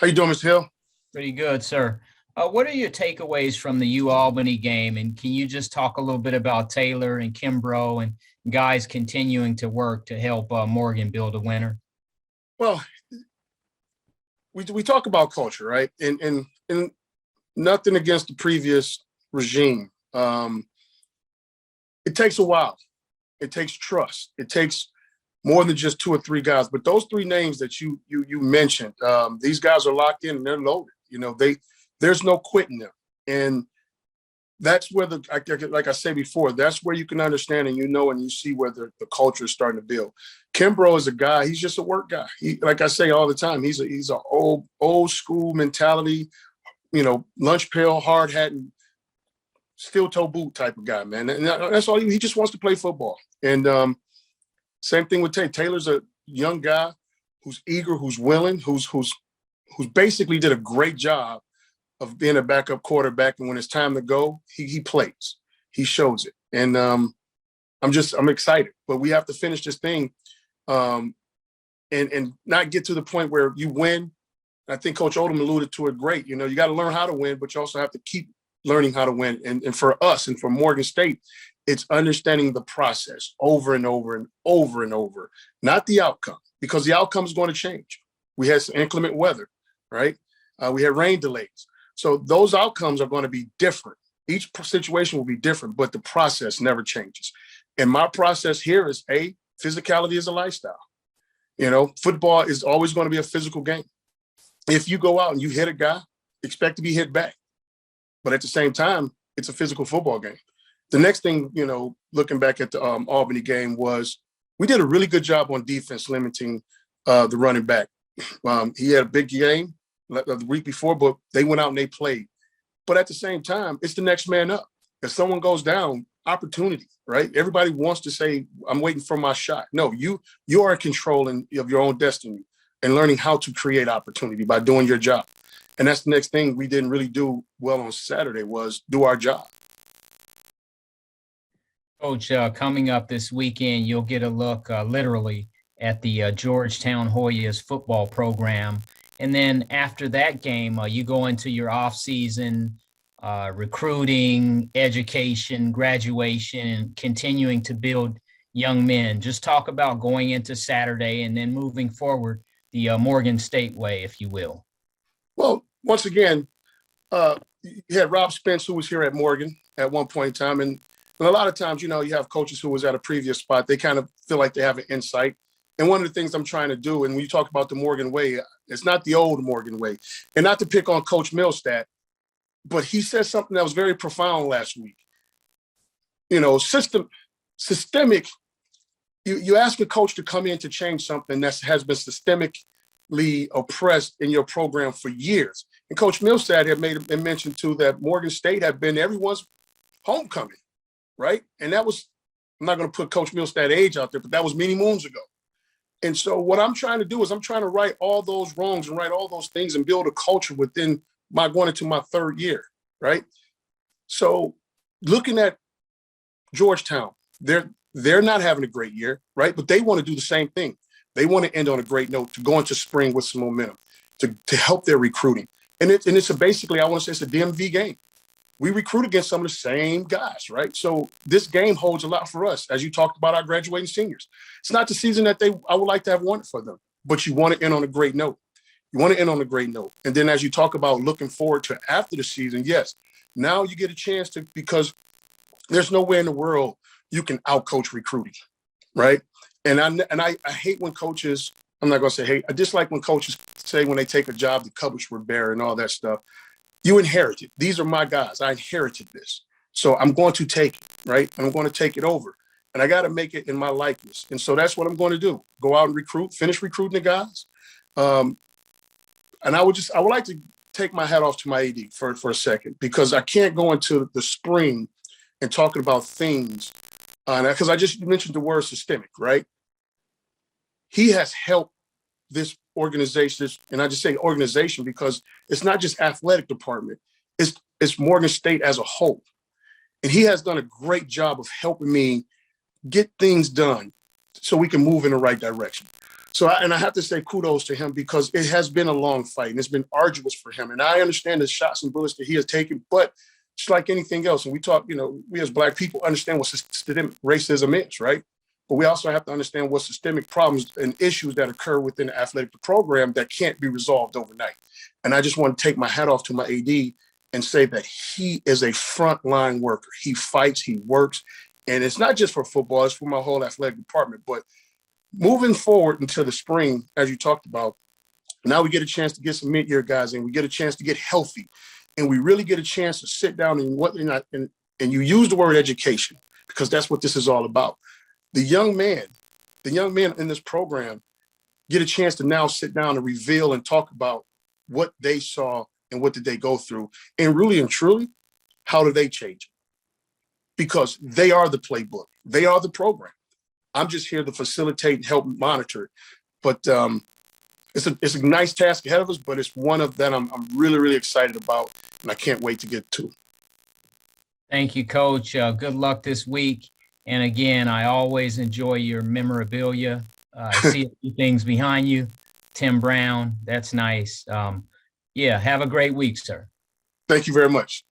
How you doing, Mr. Hill? Pretty good, sir. What are your takeaways from the U Albany game? And can you just talk a little bit about Taylor and Kimbrough and guys continuing to work to help Morgan build a winner? Well, we talk about culture, right? And nothing against the previous regime. It takes a while. It takes trust. It takes more than just two or three guys. But those three names that you mentioned, these guys are locked in and they're loaded. There's no quitting them. And that's where like I said before, that's where you can understand and and you see where the culture is starting to build. Kimbrough is a guy, he's just a work guy. Like I say all the time, he's an old school mentality, lunch pail, hard hat, and steel toe boot type of guy, man. And that's all he just wants to play football. And same thing with Taylor. Taylor's a young guy who's eager, who's willing, who's basically did a great job of being a backup quarterback. And when it's time to go, he plays. He shows it. And I'm excited. But we have to finish this thing and not get to the point where you win. I think Coach Odom alluded to it great. You got to learn how to win, but you also have to keep learning how to win. And for us and for Morgan State, it's understanding the process over and over and over and over, not the outcome, because the outcome is going to change. We had some inclement weather, right? We had rain delays. So those outcomes are going to be different. Each situation will be different, but the process never changes. And my process here is physicality is a lifestyle. Football is always going to be a physical game. If you go out and you hit a guy, expect to be hit back. But at the same time, it's a physical football game. The next thing, looking back at the Albany game was we did a really good job on defense limiting the running back. He had a big game the week before, but they went out and they played. But at the same time, it's the next man up. If someone goes down, opportunity, right? Everybody wants to say, I'm waiting for my shot. No, you are in control of your own destiny and learning how to create opportunity by doing your job. And that's the next thing we didn't really do well on Saturday was do our job. Coach, coming up this weekend, you'll get a look literally at the Georgetown Hoyas football program. And then after that game, you go into your off-season recruiting, education, graduation, and continuing to build young men. Just talk about going into Saturday and then moving forward the Morgan State way, if you will. Well, once again, you had Rob Spence, who was here at Morgan at one point in time. And a lot of times, you have coaches who was at a previous spot. They kind of feel like they have an insight. And one of the things I'm trying to do, and when you talk about the Morgan way, it's not the old Morgan way. And not to pick on Coach Milstat, but he said something that was very profound last week. Systemic, you ask a coach to come in to change something that has been systemically oppressed in your program for years. And Coach Milstat had made a mention too that Morgan State had been everyone's homecoming, right? And that was, I'm not going to put Coach Milstat's age out there, but that was many moons ago. And so what I'm trying to do is I'm trying to right all those wrongs and right all those things and build a culture within going into my third year, right? So looking at Georgetown, they're not having a great year, right? But they want to do the same thing. They want to end on a great note to go into spring with some momentum to help their recruiting. And it's basically, I want to say it's a DMV game. We recruit against some of the same guys, right? So this game holds a lot for us, as you talked about our graduating seniors. It's not the season that I would like to have wanted for them, but you want to end on a great note. You want to end on a great note. And then as you talk about looking forward to after the season, yes, now you get a chance to, because there's nowhere in the world you can outcoach recruiting, right? And I hate when coaches, I'm not going to say hate, I dislike when coaches say when they take a job, the cupboards were bare and all that stuff. You inherited. These are my guys. I inherited this. So I'm going to take it, right? I'm going to take it over. And I got to make it in my likeness. And so that's what I'm going to do. Go out and recruit, finish recruiting the guys. And I would like to take my hat off to my AD for a second, because I can't go into the spring and talking about things, because I just mentioned the word systemic, right? He has helped this organization, and I just say organization because it's not just athletic department, it's Morgan State as a whole. And he has done a great job of helping me get things done so we can move in the right direction. So, and I have to say kudos to him because it has been a long fight and it's been arduous for him. And I understand the shots and bullets that he has taken, but just like anything else, and we talk, we as Black people understand what systemic racism is, right? But we also have to understand what systemic problems and issues that occur within the athletic program that can't be resolved overnight. And I just want to take my hat off to my AD and say that he is a frontline worker. He fights, he works, and it's not just for football, it's for my whole athletic department. But moving forward into the spring, as you talked about, now we get a chance to get some mid-year guys in. We get a chance to get healthy, and we really get a chance to sit down and you use the word education because that's what this is all about. The young men in this program get a chance to now sit down and reveal and talk about what they saw and what did they go through, and really and truly, how do they change it? Because they are the playbook, they are the program. I'm just here to facilitate and help monitor it. But it's a nice task ahead of us, but it's one of that I'm really, really excited about, and I can't wait to get to. Thank you, Coach. Good luck this week. And again, I always enjoy your memorabilia. I see a few things behind you. Tim Brown, that's nice. Yeah, have a great week, sir. Thank you very much.